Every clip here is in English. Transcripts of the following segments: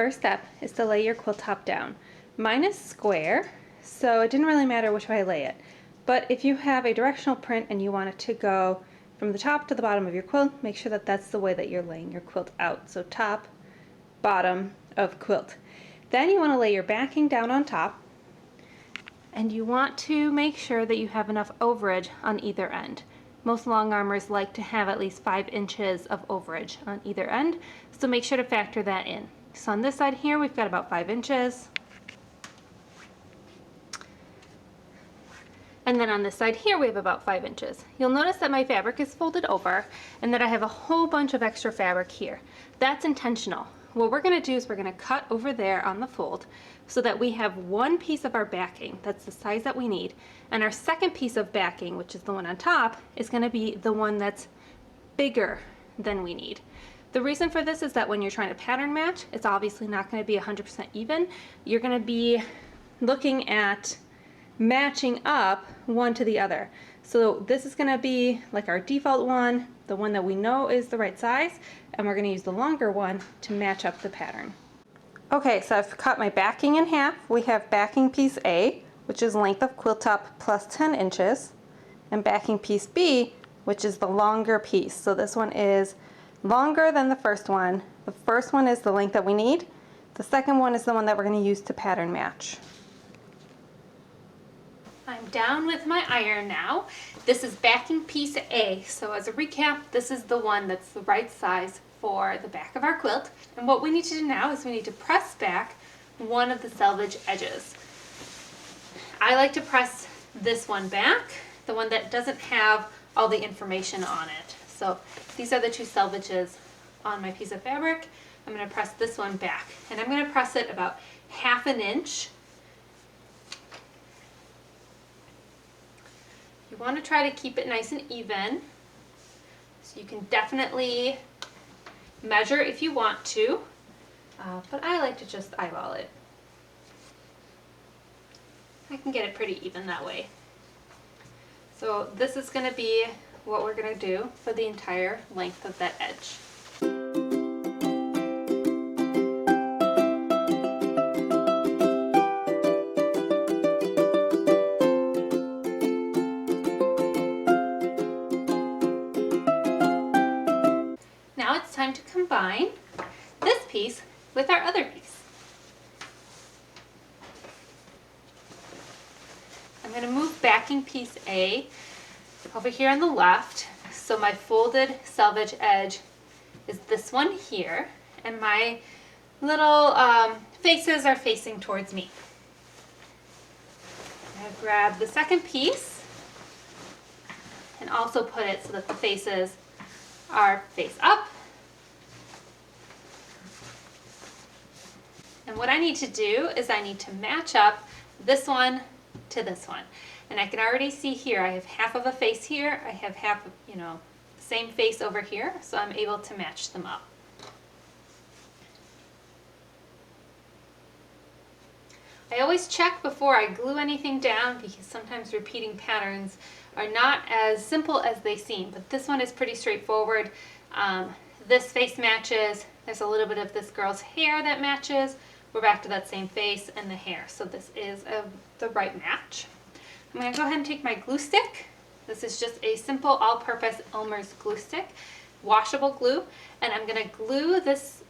first step is to lay your quilt top down. Mine is square, so it didn't really matter which way I lay it. But if you have a directional print and you want it to go from the top to the bottom of your quilt, make sure that that's the way that you're laying your quilt out. So top, bottom of quilt. Then you want to lay your backing down on top, and you want to make sure that you have enough overage on either end. Most long armors like to have at least 5 inches of overage on either end, so make sure to factor that in. So on this side here, we've got about 5 inches. And then on this side here, we have about 5 inches. You'll notice that my fabric is folded over and that I have a whole bunch of extra fabric here. That's intentional. What we're gonna do is we're gonna cut over there on the fold so that we have one piece of our backing, that's the size that we need, and our second piece of backing, which is the one on top, is gonna be the one that's bigger than we need. The reason for this is that when you're trying to pattern match, it's obviously not gonna be 100% even. You're gonna be looking at matching up one to the other. So this is going to be like our default one, the one that we know is the right size, and we're going to use the longer one to match up the pattern. Okay, so I've cut my backing in half. We have backing piece A, which is length of quilt top plus 10 inches, and backing piece B, which is the longer piece. So this one is longer than the first one. The first one is the length that we need. The second one is the one that we're going to use to pattern match. I'm down with my iron now. This is backing piece A. So as a recap, this is the one that's the right size for the back of our quilt. And what we need to do now is we need to press back one of the selvage edges. I like to press this one back, the one that doesn't have all the information on it. So these are the two selvages on my piece of fabric. I'm going to press this one back, and I'm going to press it about 1/2 inch. You want to try to keep it nice and even, so you can definitely measure if you want to, but I like to just eyeball it. I can get it pretty even that way. So this is going to be what we're going to do for the entire length of that edge. Now it's time to combine this piece with our other piece. I'm going to move backing piece A over here on the left, so my folded selvage edge is this one here, and my little faces are facing towards me. I'm going to grab the second piece and also put it so that the faces are face up. And what I need to do is I need to match up this one to this one. And I can already see here I have half of a face here, I have half of, the same face over here, so I'm able to match them up. I always check before I glue anything down, because sometimes repeating patterns are not as simple as they seem, but this one is pretty straightforward. This face matches, there's a little bit of this girl's hair that matches, we're back to that same face and the hair, so this is the right match. I'm going to go ahead and take my glue stick. This is just a simple all-purpose Elmer's glue stick, washable glue, and I'm going to glue this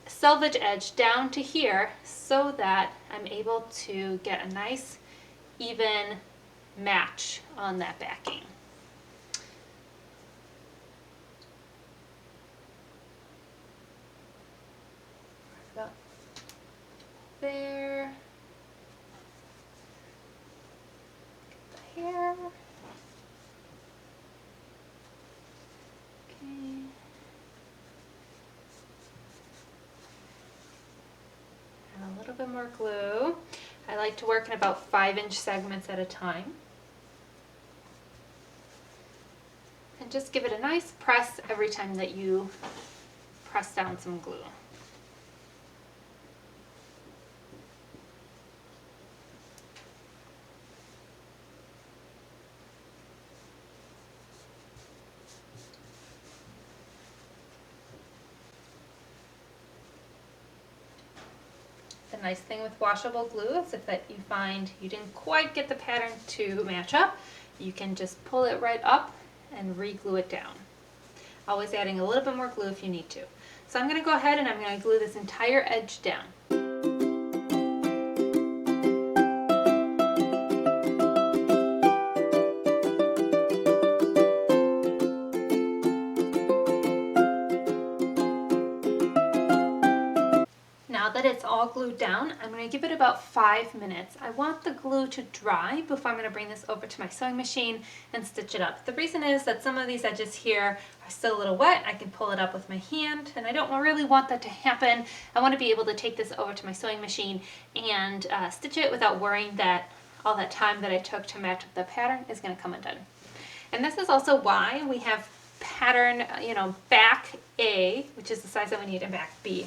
selvage edge down to here so that I'm able to get a nice even match on that backing. About there. Get the hair. Okay. And a little bit more glue. I like to work in about 5-inch segments at a time. And just give it a nice press every time that you press down some glue. The nice thing with washable glue is if you find you didn't quite get the pattern to match up, you can just pull it right up and re-glue it down. Always adding a little bit more glue if you need to. So I'm going to go ahead and I'm going to glue this entire edge down. Now that it's all glued down, I'm going to give it about 5 minutes. I want the glue to dry before I'm going to bring this over to my sewing machine and stitch it up. The reason is that some of these edges here are still a little wet. I can pull it up with my hand, and I don't really want that to happen. I want to be able to take this over to my sewing machine and stitch it without worrying that all that time that I took to match up the pattern is going to come undone. And this is also why we have pattern, back A, which is the size that we need, and back B.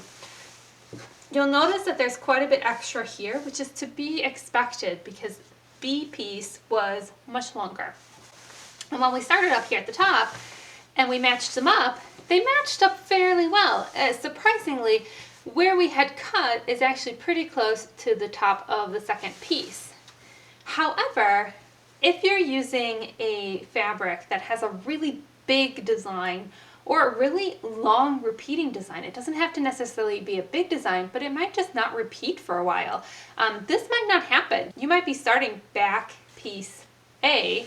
You'll notice that there's quite a bit extra here, which is to be expected because B piece was much longer. And when we started up here at the top and we matched them up, they matched up fairly well. Surprisingly, where we had cut is actually pretty close to the top of the second piece. However, if you're using a fabric that has a really big design or a really long repeating design, it doesn't have to necessarily be a big design, but it might just not repeat for a while. This might not happen. You might be starting back piece A,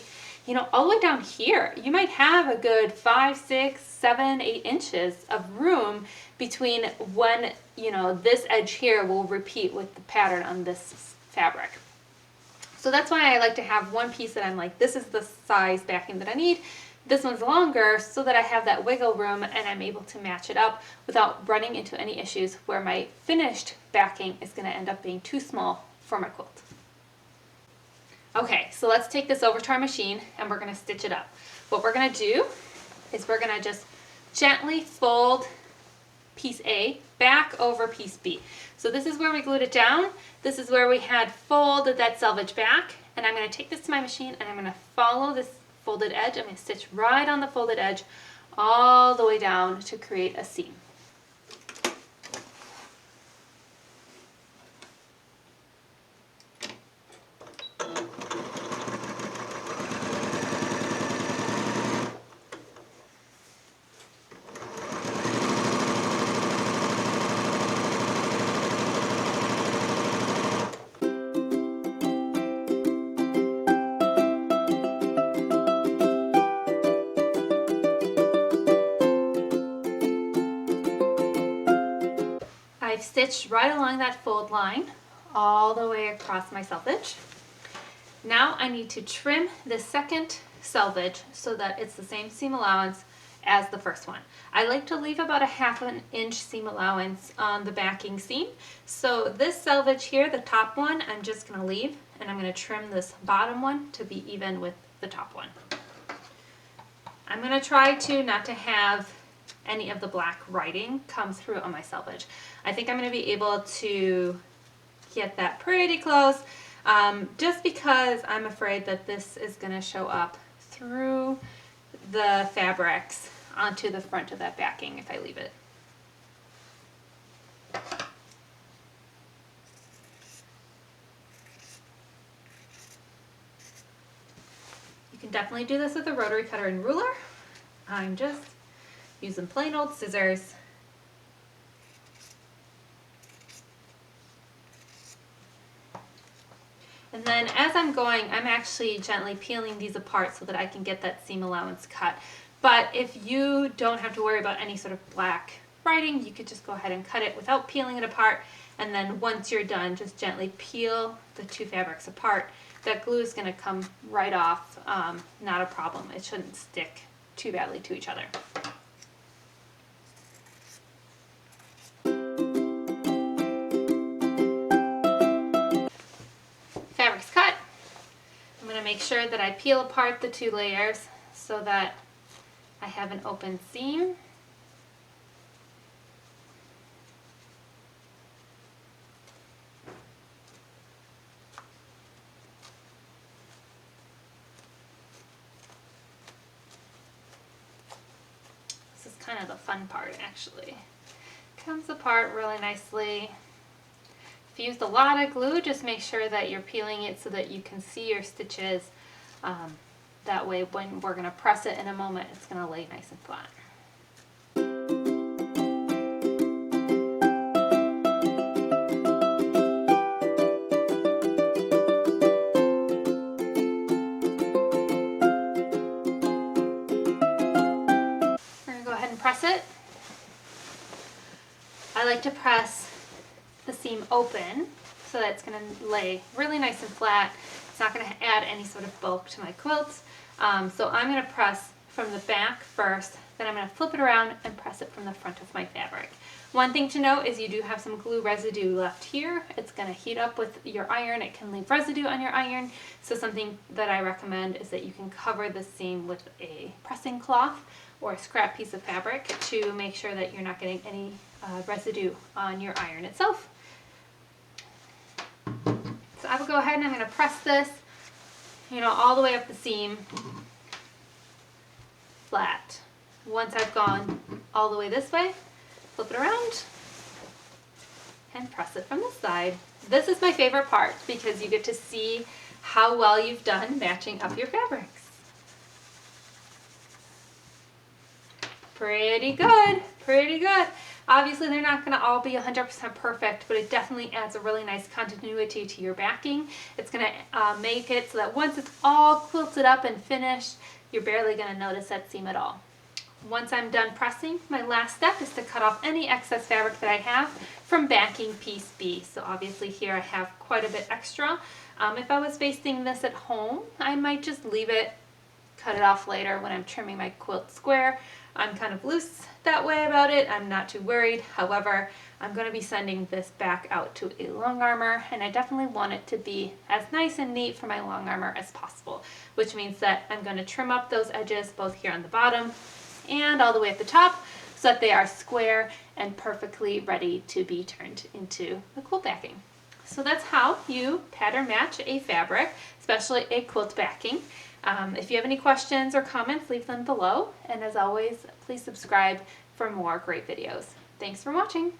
all the way down here. You might have a good 5, 6, 7, 8 inches of room between when, this edge here will repeat with the pattern on this fabric. So that's why I like to have one piece that I'm like, this is the size backing that I need. This one's longer so that I have that wiggle room and I'm able to match it up without running into any issues where my finished backing is going to end up being too small for my quilt. Okay, so let's take this over to our machine and we're going to stitch it up. What we're going to do is we're going to just gently fold piece A back over piece B. So this is where we glued it down. This is where we had folded that selvage back. And I'm going to take this to my machine and I'm going to follow this folded edge. I'm going to stitch right on the folded edge all the way down to create a seam. I've stitched right along that fold line all the way across my selvage. Now I need to trim the second selvage so that it's the same seam allowance as the first one. I like to leave about a 1/2 inch seam allowance on the backing seam. So this selvage here, the top one, I'm just going to leave and I'm going to trim this bottom one to be even with the top one. I'm going to try not to have any of the black writing come through on my selvage. I think I'm going to be able to get that pretty close, just because I'm afraid that this is going to show up through the fabrics onto the front of that backing if I leave it. You can definitely do this with a rotary cutter and ruler. I'm just using plain old scissors. And then as I'm going, I'm actually gently peeling these apart so that I can get that seam allowance cut. But if you don't have to worry about any sort of black writing, you could just go ahead and cut it without peeling it apart. And then once you're done, just gently peel the two fabrics apart. That glue is going to come right off, not a problem. It shouldn't stick too badly to each other. Fabric's cut. I'm going to make sure that I peel apart the two layers so that I have an open seam. This is kind of the fun part, actually. Comes apart really nicely. If you used a lot of glue, just make sure that you're peeling it so that you can see your stitches. That way when we're going to press it in a moment, it's going to lay nice and flat. We're going to go ahead and press it. I like to press the seam open so that it's going to lay really nice and flat. It's not going to add any sort of bulk to my quilt. So I'm going to press from the back first, then I'm going to flip it around and press it from the front of my fabric. One thing to note is you do have some glue residue left here. It's going to heat up with your iron. It can leave residue on your iron. So something that I recommend is that you can cover the seam with a pressing cloth or a scrap piece of fabric to make sure that you're not getting any residue on your iron itself. So I will go ahead and I'm going to press this, all the way up the seam flat. Once I've gone all the way this way, flip it around and press it from the side. This is my favorite part because you get to see how well you've done matching up your fabrics. Pretty good, pretty good. Obviously they're not going to all be 100% perfect, but it definitely adds a really nice continuity to your backing. It's going to make it so that once it's all quilted up and finished, you're barely going to notice that seam at all. Once I'm done pressing, my last step is to cut off any excess fabric that I have from backing piece B. So obviously here I have quite a bit extra. If I was basting this at home, I might just leave it, cut it off later when I'm trimming my quilt square. I'm kind of loose that way about it. I'm not too worried. However, I'm going to be sending this back out to a long armor, and I definitely want it to be as nice and neat for my long armor as possible, which means that I'm going to trim up those edges both here on the bottom and all the way at the top so that they are square and perfectly ready to be turned into the quilt backing. So that's how you pattern match a fabric, especially a quilt backing. If you have any questions or comments, leave them below. And as always, please subscribe for more great videos. Thanks for watching.